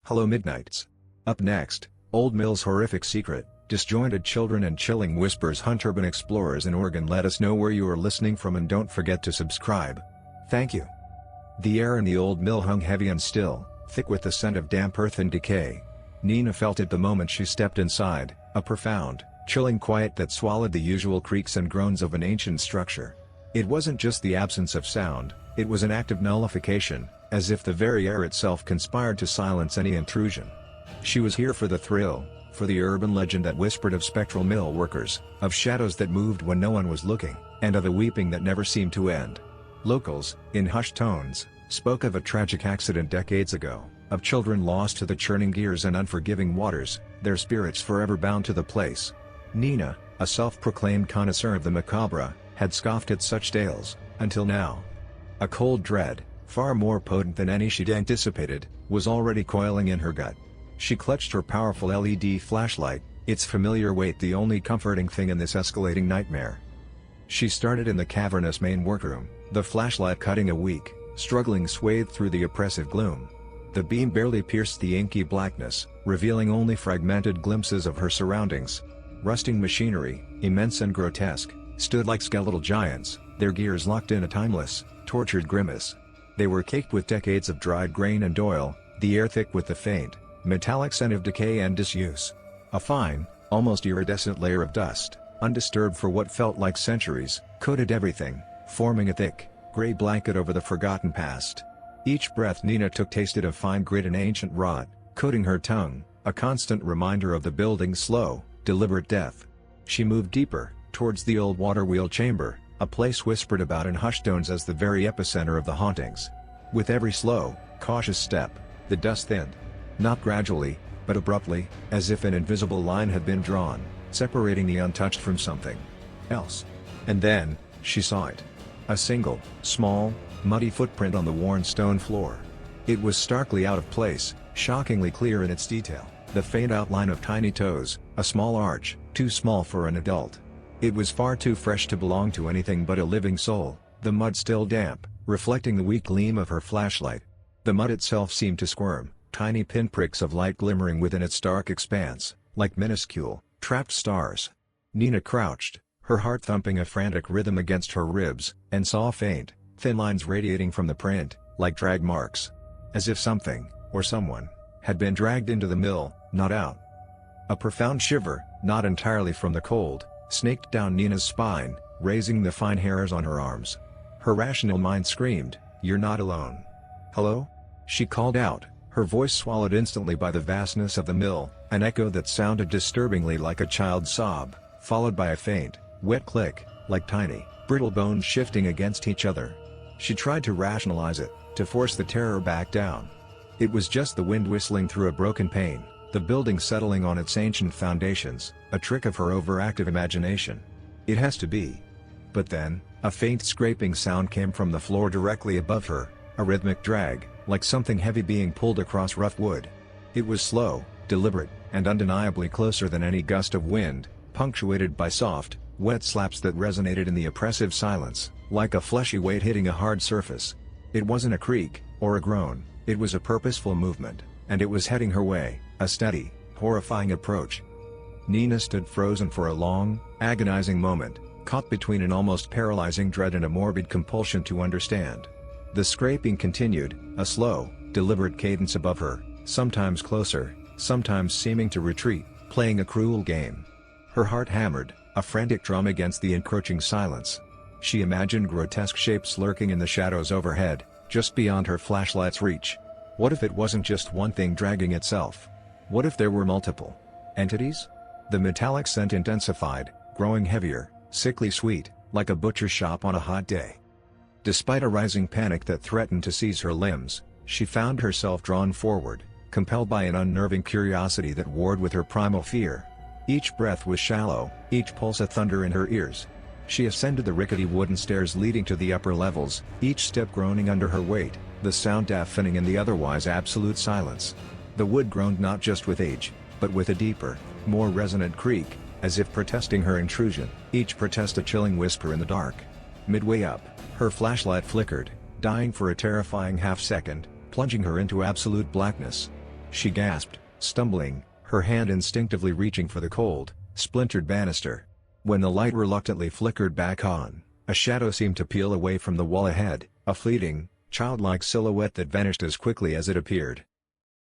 Hello Midnights. Up next, Old Mill's horrific secret, disjointed children and chilling whispers hunt urban explorers in Oregon. Let us know where you are listening from and don't forget to subscribe. Thank you. The air in the Old Mill hung heavy and still, thick with the scent of damp earth and decay. Nina felt it the moment she stepped inside, a profound, chilling quiet that swallowed the usual creaks and groans of an ancient structure. It wasn't just the absence of sound, it was an act of nullification, as if the very air itself conspired to silence any intrusion. She was here for the thrill, for the urban legend that whispered of spectral mill workers, of shadows that moved when no one was looking, and of a weeping that never seemed to end. Locals, in hushed tones, spoke of a tragic accident decades ago, of children lost to the churning gears and unforgiving waters, their spirits forever bound to the place. Nina, a self-proclaimed connoisseur of the macabre, had scoffed at such tales, until now. A cold dread, far more potent than any she'd anticipated, was already coiling in her gut. She clutched her powerful LED flashlight, its familiar weight the only comforting thing in this escalating nightmare. She started in the cavernous main workroom, the flashlight cutting a weak, struggling swathe through the oppressive gloom. The beam barely pierced the inky blackness, revealing only fragmented glimpses of her surroundings. Rusting machinery, immense and grotesque, stood like skeletal giants, their gears locked in a timeless, tortured grimace. They were caked with decades of dried grain and oil, the air thick with the faint, metallic scent of decay and disuse. A fine, almost iridescent layer of dust, undisturbed for what felt like centuries, coated everything, forming a thick, gray blanket over the forgotten past. Each breath Nina took tasted of fine grit and ancient rot, coating her tongue, a constant reminder of the building's slow, deliberate death. She moved deeper, towards the old water wheel chamber, a place whispered about in hushed tones as the very epicenter of the hauntings. With every slow, cautious step, the dust thinned. Not gradually, but abruptly, as if an invisible line had been drawn, separating the untouched from something else. And then, she saw it. A single, small, muddy footprint on the worn stone floor. It was starkly out of place, shockingly clear in its detail, the faint outline of tiny toes, a small arch, too small for an adult. It was far too fresh to belong to anything but a living soul, the mud still damp, reflecting the weak gleam of her flashlight. The mud itself seemed to squirm, tiny pinpricks of light glimmering within its dark expanse, like minuscule, trapped stars. Nina crouched, her heart thumping a frantic rhythm against her ribs, and saw faint, thin lines radiating from the print, like drag marks. As if something, or someone, had been dragged into the mill, not out. A profound shiver, not entirely from the cold, snaked down Nina's spine, raising the fine hairs on her arms. Her rational mind screamed, "You're not alone." "Hello?" she called out, her voice swallowed instantly by the vastness of the mill, an echo that sounded disturbingly like a child's sob, followed by a faint, wet click, like tiny, brittle bones shifting against each other. She tried to rationalize it, to force the terror back down. It was just the wind whistling through a broken pane, the building settling on its ancient foundations, a trick of her overactive imagination. It has to be. But then, a faint scraping sound came from the floor directly above her, a rhythmic drag, like something heavy being pulled across rough wood. It was slow, deliberate, and undeniably closer than any gust of wind, punctuated by soft, wet slaps that resonated in the oppressive silence, like a fleshy weight hitting a hard surface. It wasn't a creak, or a groan, it was a purposeful movement, and it was heading her way, a steady, horrifying approach. Nina stood frozen for a long, agonizing moment, caught between an almost paralyzing dread and a morbid compulsion to understand. The scraping continued, a slow, deliberate cadence above her, sometimes closer, sometimes seeming to retreat, playing a cruel game. Her heart hammered, a frantic drum against the encroaching silence. She imagined grotesque shapes lurking in the shadows overhead, just beyond her flashlight's reach. What if it wasn't just one thing dragging itself? What if there were multiple entities? The metallic scent intensified, growing heavier, sickly sweet, like a butcher shop on a hot day. Despite a rising panic that threatened to seize her limbs, she found herself drawn forward, compelled by an unnerving curiosity that warred with her primal fear. Each breath was shallow, each pulse a thunder in her ears. She ascended the rickety wooden stairs leading to the upper levels, each step groaning under her weight, the sound deafening in the otherwise absolute silence. The wood groaned not just with age, but with a deeper, more resonant creak, as if protesting her intrusion, each protest a chilling whisper in the dark. Midway up, her flashlight flickered, dying for a terrifying half-second, plunging her into absolute blackness. She gasped, stumbling, her hand instinctively reaching for the cold, splintered banister. When the light reluctantly flickered back on, a shadow seemed to peel away from the wall ahead, a fleeting, childlike silhouette that vanished as quickly as it appeared.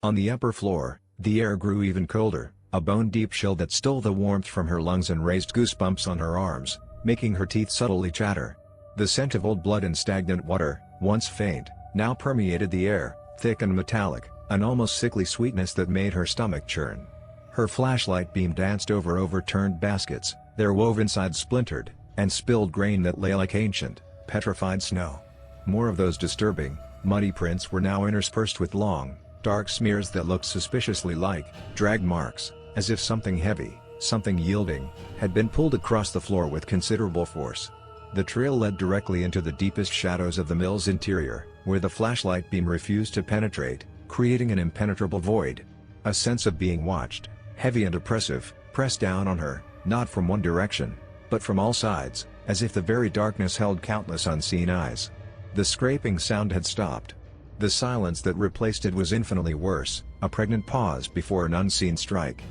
On the upper floor, the air grew even colder, a bone-deep chill that stole the warmth from her lungs and raised goosebumps on her arms, making her teeth subtly chatter. The scent of old blood and stagnant water, once faint, now permeated the air, thick and metallic, an almost sickly sweetness that made her stomach churn. Her flashlight beam danced over overturned baskets, their woven sides splintered, and spilled grain that lay like ancient, petrified snow. More of those disturbing, muddy prints were now interspersed with long, dark smears that looked suspiciously like drag marks, as if something heavy, something yielding, had been pulled across the floor with considerable force. The trail led directly into the deepest shadows of the mill's interior, where the flashlight beam refused to penetrate, creating an impenetrable void. A sense of being watched, heavy and oppressive, pressed down on her, not from one direction, but from all sides, as if the very darkness held countless unseen eyes. The scraping sound had stopped. The silence that replaced it was infinitely worse, a pregnant pause before an unseen strike.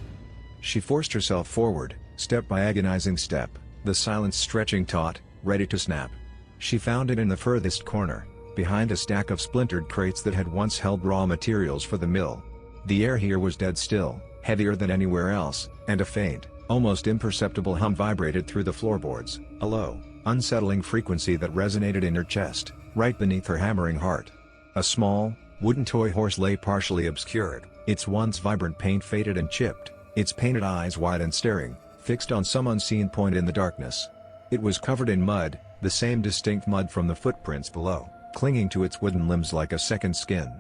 She forced herself forward, step by agonizing step, the silence stretching taut, ready to snap. She found it in the furthest corner, behind a stack of splintered crates that had once held raw materials for the mill. The air here was dead still, heavier than anywhere else, and a faint, almost imperceptible hum vibrated through the floorboards, a low, unsettling frequency that resonated in her chest, right beneath her hammering heart. A small, wooden toy horse lay partially obscured, its once vibrant paint faded and chipped, its painted eyes wide and staring, fixed on some unseen point in the darkness. It was covered in mud, the same distinct mud from the footprints below, clinging to its wooden limbs like a second skin.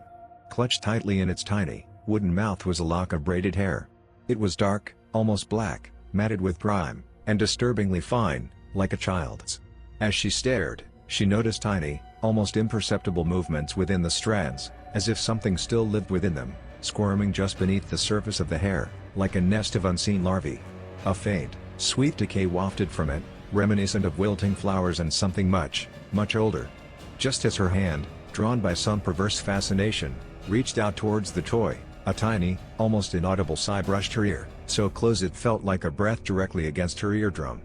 Clutched tightly in its tiny, wooden mouth was a lock of braided hair. It was dark, almost black, matted with grime, and disturbingly fine, like a child's. As she stared, she noticed tiny, almost imperceptible movements within the strands, as if something still lived within them, squirming just beneath the surface of the hair, like a nest of unseen larvae. A faint, sweet decay wafted from it, reminiscent of wilting flowers and something much, much older. Just as her hand, drawn by some perverse fascination, reached out towards the toy, a tiny, almost inaudible sigh brushed her ear, so close it felt like a breath directly against her eardrum.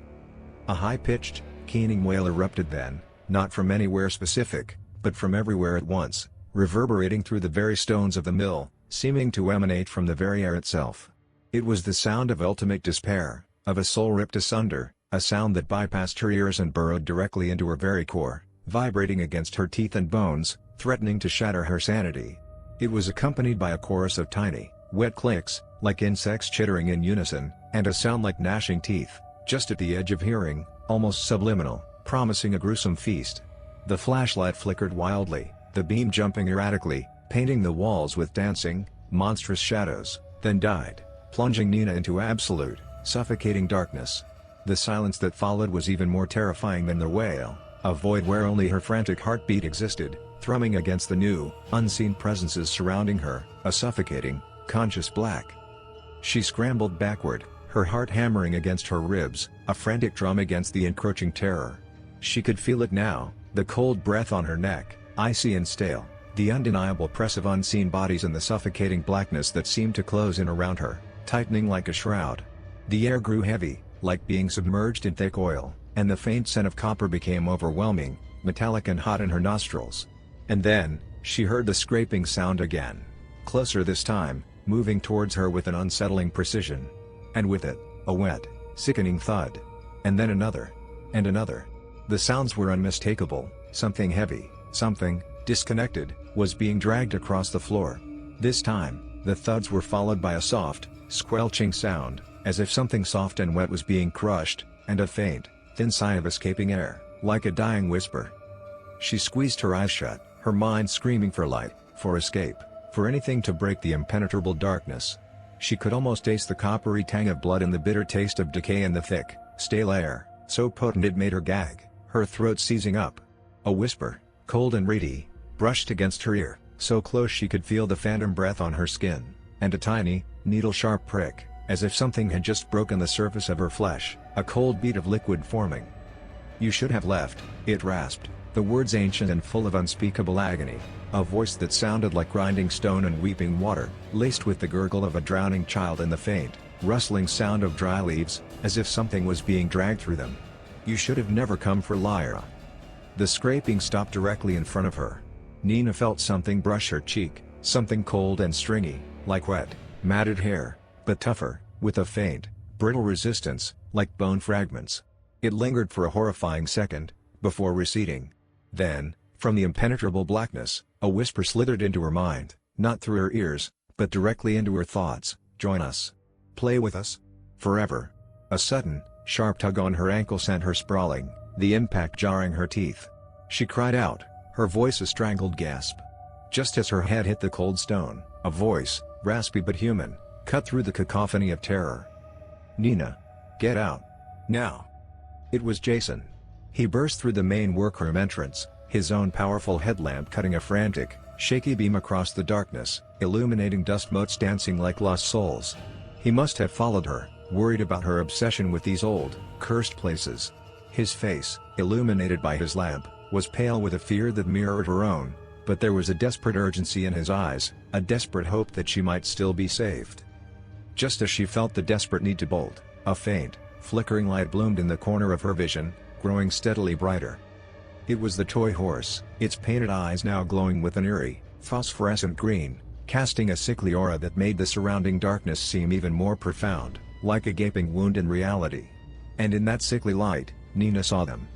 A high-pitched, keening wail erupted then, not from anywhere specific, but from everywhere at once, reverberating through the very stones of the mill, seeming to emanate from the very air itself. It was the sound of ultimate despair, of a soul ripped asunder, a sound that bypassed her ears and burrowed directly into her very core, vibrating against her teeth and bones, threatening to shatter her sanity. It was accompanied by a chorus of tiny, wet clicks, like insects chittering in unison, and a sound like gnashing teeth, just at the edge of hearing, almost subliminal, promising a gruesome feast. The flashlight flickered wildly, the beam jumping erratically, painting the walls with dancing, monstrous shadows, then died, plunging Nina into absolute, suffocating darkness. The silence that followed was even more terrifying than the wail, a void where only her frantic heartbeat existed, thrumming against the new, unseen presences surrounding her, a suffocating, conscious black. She scrambled backward, her heart hammering against her ribs, a frantic drum against the encroaching terror. She could feel it now, the cold breath on her neck, icy and stale, the undeniable press of unseen bodies and the suffocating blackness that seemed to close in around her, tightening like a shroud. The air grew heavy, like being submerged in thick oil, and the faint scent of copper became overwhelming, metallic and hot in her nostrils. And then, she heard the scraping sound again. Closer this time, moving towards her with an unsettling precision. And with it, a wet, sickening thud. And then another. And another. The sounds were unmistakable, something heavy, something, disconnected, was being dragged across the floor. This time, the thuds were followed by a soft, squelching sound, as if something soft and wet was being crushed, and a faint, thin sigh of escaping air, like a dying whisper. She squeezed her eyes shut, her mind screaming for light, for escape, for anything to break the impenetrable darkness. She could almost taste the coppery tang of blood and the bitter taste of decay in the thick, stale air, so potent it made her gag, her throat seizing up. A whisper, cold and reedy, brushed against her ear, so close she could feel the phantom breath on her skin, and a tiny, needle-sharp prick, as if something had just broken the surface of her flesh, a cold bead of liquid forming. "You should have left," it rasped, the words ancient and full of unspeakable agony. A voice that sounded like grinding stone and weeping water, laced with the gurgle of a drowning child and the faint, rustling sound of dry leaves, as if something was being dragged through them. "You should have never come for Lyra." The scraping stopped directly in front of her. Nina felt something brush her cheek, something cold and stringy, like wet, matted hair, but tougher, with a faint, brittle resistance, like bone fragments. It lingered for a horrifying second, before receding. Then, from the impenetrable blackness, a whisper slithered into her mind, not through her ears, but directly into her thoughts. "Join us. Play with us. Forever." A sudden, sharp tug on her ankle sent her sprawling, the impact jarring her teeth. She cried out, her voice a strangled gasp. Just as her head hit the cold stone, a voice, raspy but human, cut through the cacophony of terror. "Nina. Get out. Now." It was Jason. He burst through the main workroom entrance, his own powerful headlamp cutting a frantic, shaky beam across the darkness, illuminating dust motes dancing like lost souls. He must have followed her, worried about her obsession with these old, cursed places. His face, illuminated by his lamp, was pale with a fear that mirrored her own, but there was a desperate urgency in his eyes, a desperate hope that she might still be saved. Just as she felt the desperate need to bolt, a faint, flickering light bloomed in the corner of her vision, growing steadily brighter. It was the toy horse, its painted eyes now glowing with an eerie, phosphorescent green, casting a sickly aura that made the surrounding darkness seem even more profound, like a gaping wound in reality. And in that sickly light, Nina saw them.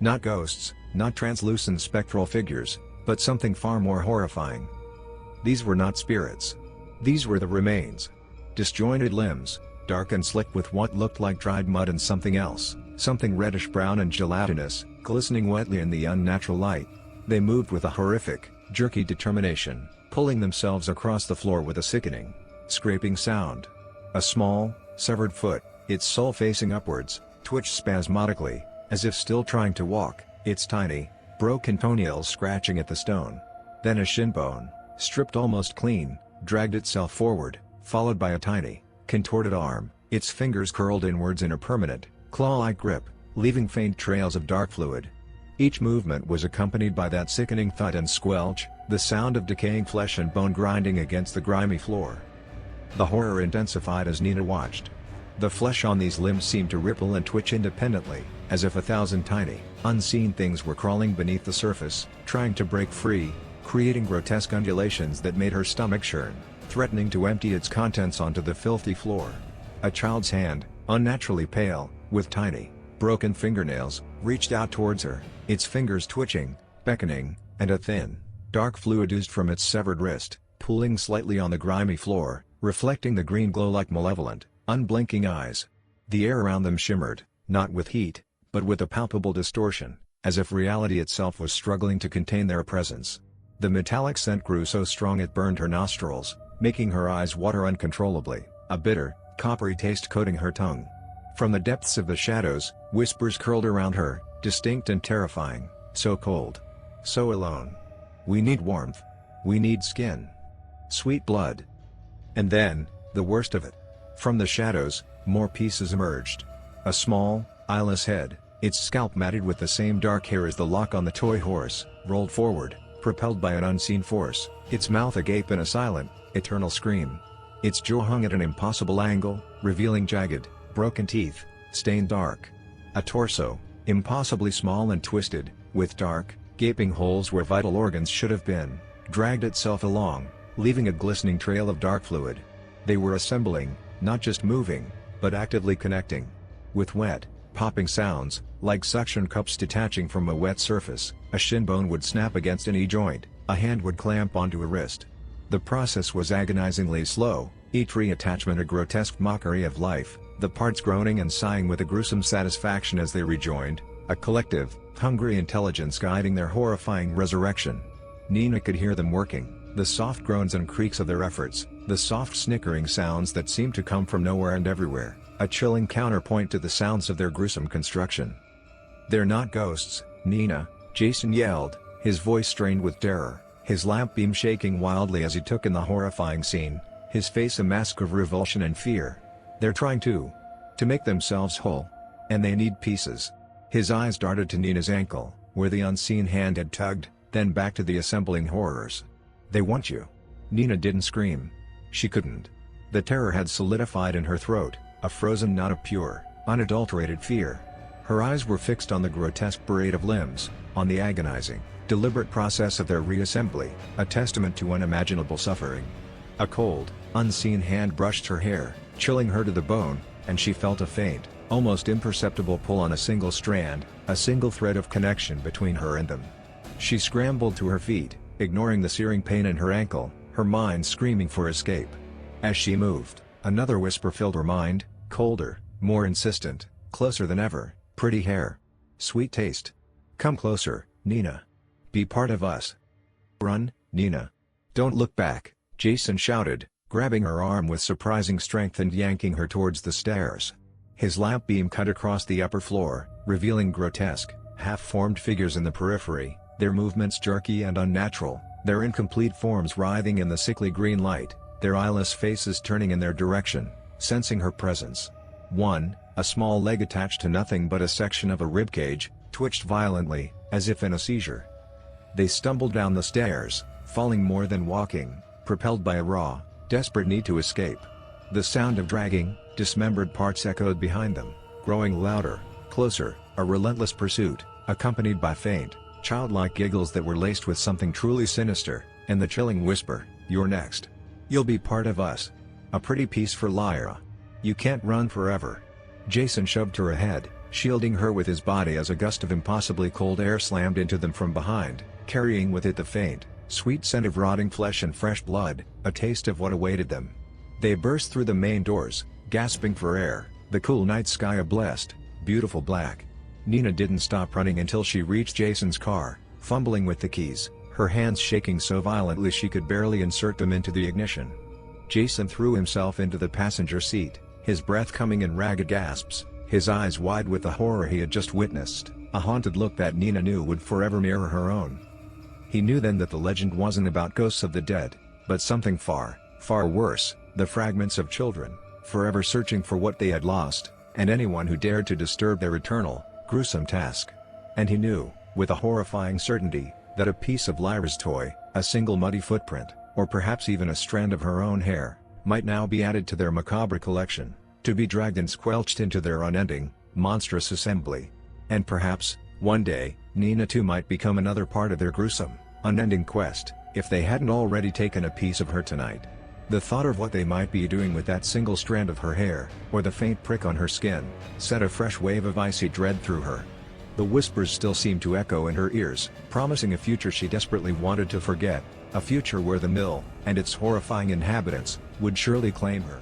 Not ghosts, not translucent spectral figures, but something far more horrifying. These were not spirits. These were the remains. Disjointed limbs, dark and slick with what looked like dried mud and something else, something reddish-brown and gelatinous, glistening wetly in the unnatural light. They moved with a horrific, jerky determination, pulling themselves across the floor with a sickening, scraping sound. A small, severed foot, its sole facing upwards, twitched spasmodically, as if still trying to walk, its tiny, broken toenails scratching at the stone. Then a shin bone, stripped almost clean, dragged itself forward, followed by a tiny, contorted arm, its fingers curled inwards in a permanent, claw-like grip, leaving faint trails of dark fluid. Each movement was accompanied by that sickening thud and squelch, the sound of decaying flesh and bone grinding against the grimy floor. The horror intensified as Nina watched. The flesh on these limbs seemed to ripple and twitch independently, as if 1,000 tiny, unseen things were crawling beneath the surface, trying to break free, creating grotesque undulations that made her stomach churn, threatening to empty its contents onto the filthy floor. A child's hand, unnaturally pale, with tiny, broken fingernails, reached out towards her, its fingers twitching, beckoning, and a thin, dark fluid oozed from its severed wrist, pooling slightly on the grimy floor, reflecting the green glow like malevolent, unblinking eyes. The air around them shimmered, not with heat, but with a palpable distortion, as if reality itself was struggling to contain their presence. The metallic scent grew so strong it burned her nostrils, making her eyes water uncontrollably, a bitter, coppery taste coating her tongue. From the depths of the shadows, whispers curled around her, distinct and terrifying, so cold. So alone. "We need warmth. We need skin. Sweet blood." And then, the worst of it. From the shadows, more pieces emerged. A small, eyeless head, its scalp matted with the same dark hair as the lock on the toy horse, rolled forward, propelled by an unseen force, its mouth agape in a silent, eternal scream. Its jaw hung at an impossible angle, revealing jagged, broken teeth, stained dark. A torso, impossibly small and twisted, with dark, gaping holes where vital organs should have been, dragged itself along, leaving a glistening trail of dark fluid. They were assembling, not just moving, but actively connecting. With wet, popping sounds, like suction cups detaching from a wet surface, a shin bone would snap against any joint, a hand would clamp onto a wrist. The process was agonizingly slow, each reattachment a grotesque mockery of life, the parts groaning and sighing with a gruesome satisfaction as they rejoined, a collective, hungry intelligence guiding their horrifying resurrection. Nina could hear them working, the soft groans and creaks of their efforts, the soft snickering sounds that seemed to come from nowhere and everywhere, a chilling counterpoint to the sounds of their gruesome construction. "They're not ghosts, Nina," Jason yelled, his voice strained with terror, his lamp beam shaking wildly as he took in the horrifying scene, his face a mask of revulsion and fear. "They're trying to make themselves whole. And they need pieces." His eyes darted to Nina's ankle, where the unseen hand had tugged, then back to the assembling horrors. "They want you." Nina didn't scream. She couldn't. The terror had solidified in her throat, a frozen knot of pure, unadulterated fear. Her eyes were fixed on the grotesque parade of limbs, on the agonizing, deliberate process of their reassembly, a testament to unimaginable suffering. A cold, unseen hand brushed her hair, chilling her to the bone, and she felt a faint, almost imperceptible pull on a single strand, a single thread of connection between her and them. She scrambled to her feet, ignoring the searing pain in her ankle, her mind screaming for escape. As she moved, another whisper filled her mind, colder, more insistent, closer than ever. "Pretty hair. Sweet taste. Come closer, Nina. Be part of us. Run, Nina. Don't look back," Jason shouted, grabbing her arm with surprising strength and yanking her towards the stairs. His lamp beam cut across the upper floor, revealing grotesque, half-formed figures in the periphery, their movements jerky and unnatural, their incomplete forms writhing in the sickly green light, their eyeless faces turning in their direction, sensing her presence. One, a small leg attached to nothing but a section of a ribcage, twitched violently, as if in a seizure. They stumbled down the stairs, falling more than walking, propelled by a raw, desperate need to escape. The sound of dragging, dismembered parts echoed behind them, growing louder, closer, a relentless pursuit, accompanied by faint, childlike giggles that were laced with something truly sinister, and the chilling whisper, "You're next. You'll be part of us. A pretty piece for Lyra. You can't run forever." Jason shoved her ahead, shielding her with his body as a gust of impossibly cold air slammed into them from behind, carrying with it the faint, sweet scent of rotting flesh and fresh blood, a taste of what awaited them. They burst through the main doors, gasping for air, the cool night sky a blessed, beautiful black. Nina didn't stop running until she reached Jason's car, fumbling with the keys, her hands shaking so violently she could barely insert them into the ignition. Jason threw himself into the passenger seat, his breath coming in ragged gasps, his eyes wide with the horror he had just witnessed, a haunted look that Nina knew would forever mirror her own. He knew then that the legend wasn't about ghosts of the dead, but something far, far worse, the fragments of children, forever searching for what they had lost, and anyone who dared to disturb their eternal, gruesome task. And he knew, with a horrifying certainty, that a piece of Lyra's toy, a single muddy footprint, or perhaps even a strand of her own hair, might now be added to their macabre collection, to be dragged and squelched into their unending, monstrous assembly. And perhaps, one day, Nina too might become another part of their gruesome, unending quest, if they hadn't already taken a piece of her tonight. The thought of what they might be doing with that single strand of her hair, or the faint prick on her skin, sent a fresh wave of icy dread through her. The whispers still seemed to echo in her ears, promising a future she desperately wanted to forget, a future where the mill, and its horrifying inhabitants, would surely claim her.